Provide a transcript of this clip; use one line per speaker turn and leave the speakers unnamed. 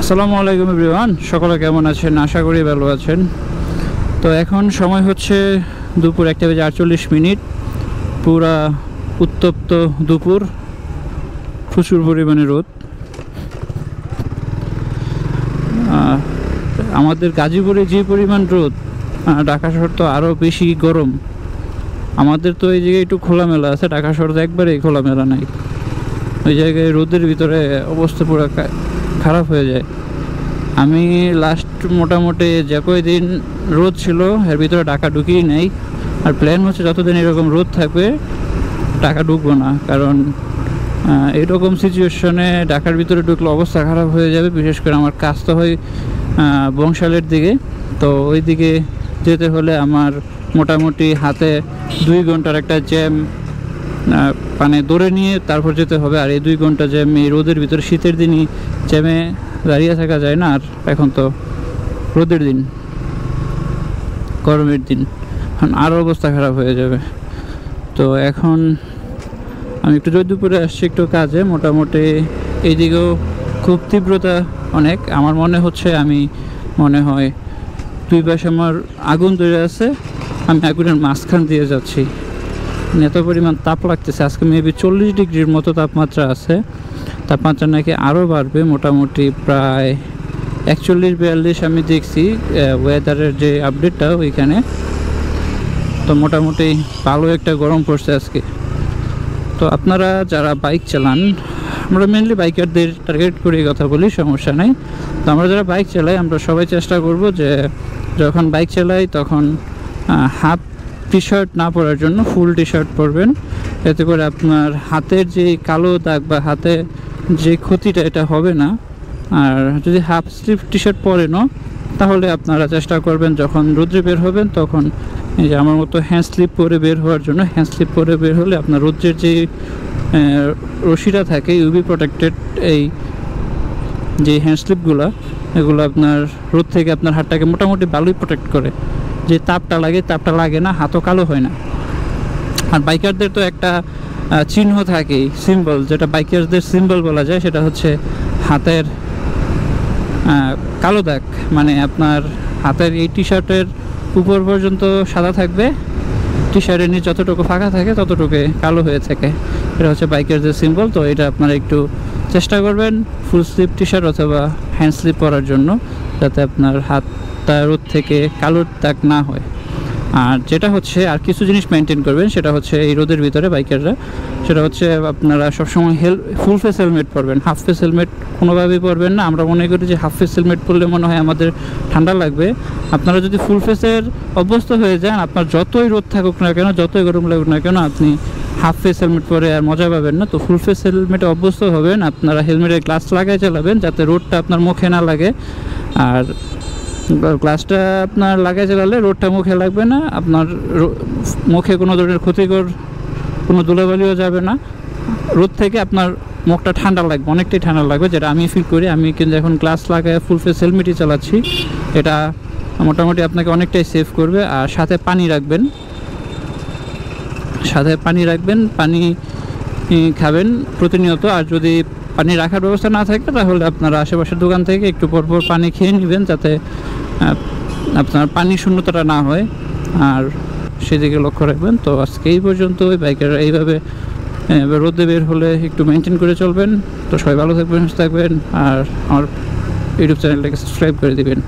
আসসালামু আলাইকুম এভরিওয়ান, সকলে কেমন আছেন? আশা করি ভালো আছেন। তো এখন সময় হচ্ছে দুপুর 1:48। পুরা উত্তপ্ত দুপুর, প্রচুর পরিমাণে রোদ। আমাদের গাজীপুরে যে পরিমাণ রোদ, ঢাকা শহর তো আরও বেশি গরম। আমাদের তো এই জায়গায় একটু খোলামেলা আছে, ঢাকা শহর তো একবারেই খোলামেলা নাই। ওই জায়গায় রোদের ভিতরে অবস্থা পুরো খারাপ হয়ে যায়। আমি লাস্ট মোটামুটি যে কয়দিন রোদ ছিল এর ভিতরে ঢাকা ঢুকিই নেই। আর প্ল্যান হচ্ছে যতদিন এরকম রোদ থাকবে ঢাকা ঢুকবো না, কারণ এইরকম সিচুয়েশনে ঢাকার ভিতরে ঢুকলে অবস্থা খারাপ হয়ে যাবে। বিশেষ করে আমার কাজ তো হয় বংশালের দিকে, তো ওই দিকে যেতে হলে আমার মোটামুটি হাতে 2 ঘন্টার একটা জ্যাম মানে ধরে নিয়ে তারপর যেতে হবে। আর এই 2 ঘন্টা জ্যাম এই রোদের ভিতরে, শীতের দিনই জ্যামে দাঁড়িয়ে থাকা যায় না। আর এখন তো রোদের দিন, গরমের দিন, এখন আরও অবস্থা খারাপ হয়ে যাবে। তো এখন আমি একটু দুপুরে আসছি একটু কাজে। মোটামুটি এইদিকেও খুব তীব্রতা অনেক। আমার মনে হচ্ছে আমি মনে হয় 2 পাশে আমার আগুন ধরে আছে, আমি আগুনের মাঝখান দিয়ে যাচ্ছি। এত পরিমাণ তাপ লাগতেছে। আজকে মেবি 40 ডিগ্রির মতো তাপমাত্রা আছে। তাপমাত্রা নাকি আরও বাড়বে, মোটামুটি প্রায় 41-42 আমি দেখছি ওয়েদারের যে আপডেটটা ওইখানে। তো মোটামুটি ভালো একটা গরম পড়ছে আজকে। তো আপনারা যারা বাইক চালান, আমরা মেনলি বাইকারদের টার্গেট করে কথা বলি, সমস্যা নাই। তো আমরা যারা বাইক চালাই আমরা সবাই চেষ্টা করব যে যখন বাইক চালাই তখন হাফ টি শার্ট না পরার জন্য ফুল টি শার্ট পরবেন। এতে করে আপনার হাতের যে কালো দাগ বা হাতে যে ক্ষতিটা এটা হবে না। আর যদি হাফ স্লিভ টি শার্ট পরেনও তাহলে আপনারা চেষ্টা করবেন যখন রোদ্রে বের হবেন তখন এই যে আমার মতো হ্যান্ড স্লিপ পরে বের হওয়ার জন্য। হ্যান্ড স্লিপ পরে বের হলে আপনার রোদ্রের যে রশিটা থাকে ইউভি প্রোটেক্টেড, এই যে হ্যান্ড স্লিপগুলো এগুলো আপনার রোদ থেকে আপনার হাতটাকে মোটামুটি ভালোই প্রোটেক্ট করে। যে তাপটা লাগে না, হাতও কালো হয় না। আর বাইকারদের তো একটা চিহ্ন থাকেই, সিম্বল, যেটা বাইকারদের সিম্বল বলা যায়, সেটা হচ্ছে হাতের কালো দাগ। মানে আপনার হাতের এই টি শার্টের উপর পর্যন্ত সাদা থাকবে, টি শার্টের নিচে যতটুকু ফাঁকা থাকে ততটুকু কালো হয়ে থাকে। এটা হচ্ছে বাইকারদের সিম্বল। তো এটা আপনারা একটু চেষ্টা করবেন ফুল স্লিভ টি শার্ট অথবা হ্যান্ড স্লিভ পরার জন্য, যাতে আপনার হাতটা রোদ থেকে কালো দাগ না হয়। আর যেটা হচ্ছে আর কিছু জিনিস মেনটেন করবেন, সেটা হচ্ছে এই রোদের ভিতরে বাইকাররা, সেটা হচ্ছে আপনারা সবসময় ফুল ফেস হেলমেট পরবেন। হাফ ফেস হেলমেট কোনোভাবেই পরবেন না। আমরা মনে করি যে হাফ ফেস হেলমেট পরলে মনে হয় আমাদের ঠান্ডা লাগবে। আপনারা যদি ফুল ফেসের অভ্যস্ত হয়ে যান, আপনার যতই রোদ থাকুক না কেন, যতই গরম লাগুক না কেন, আপনি হাফ ফেস হেলমেট পরে আর মজা পাবেন না। তো ফুল ফেস হেলমেটে অভ্যস্ত হবেন। আপনারা হেলমেটের গ্লাস লাগাই চালাবেন যাতে রোদটা আপনার মুখে না লাগে। আর গ্লাসটা আপনার লাগাই চালালে রোদটা মুখে লাগবে না, আপনার মুখে কোনো ধরনের ক্ষতিকর কোনো ধুলাবালিও যাবে না। রোদ থেকে আপনার মুখটা ঠান্ডা লাগবে, অনেকটাই ঠান্ডা লাগবে, যেটা আমি ফিল করি। আমি কিন্তু এখন গ্লাস লাগায় ফুল ফেস হেলমেটই চালাচ্ছি। এটা মোটামুটি আপনাকে অনেকটাই সেভ করবে। আর সাথে পানি রাখবেন, পানি খাবেন প্রতিনিয়ত। আর যদি পানি রাখার ব্যবস্থা না থাকে তাহলে আপনারা আশেপাশের দোকান থেকে একটু পরপর পানি খেয়ে নেবেন, যাতে আপনার পানি শূন্যতাটা না হয়। আর সেদিকে লক্ষ্য রাখবেন। তো আজকে এই পর্যন্ত। বাইকাররা এইভাবে রোদে বের হলে একটু মেনটেন করে চলবেন। তো সবাই ভালো থাকবেন, সুস্থ থাকবেন। আর আমার ইউটিউব চ্যানেলটাকে সাবস্ক্রাইব করে দেবেন।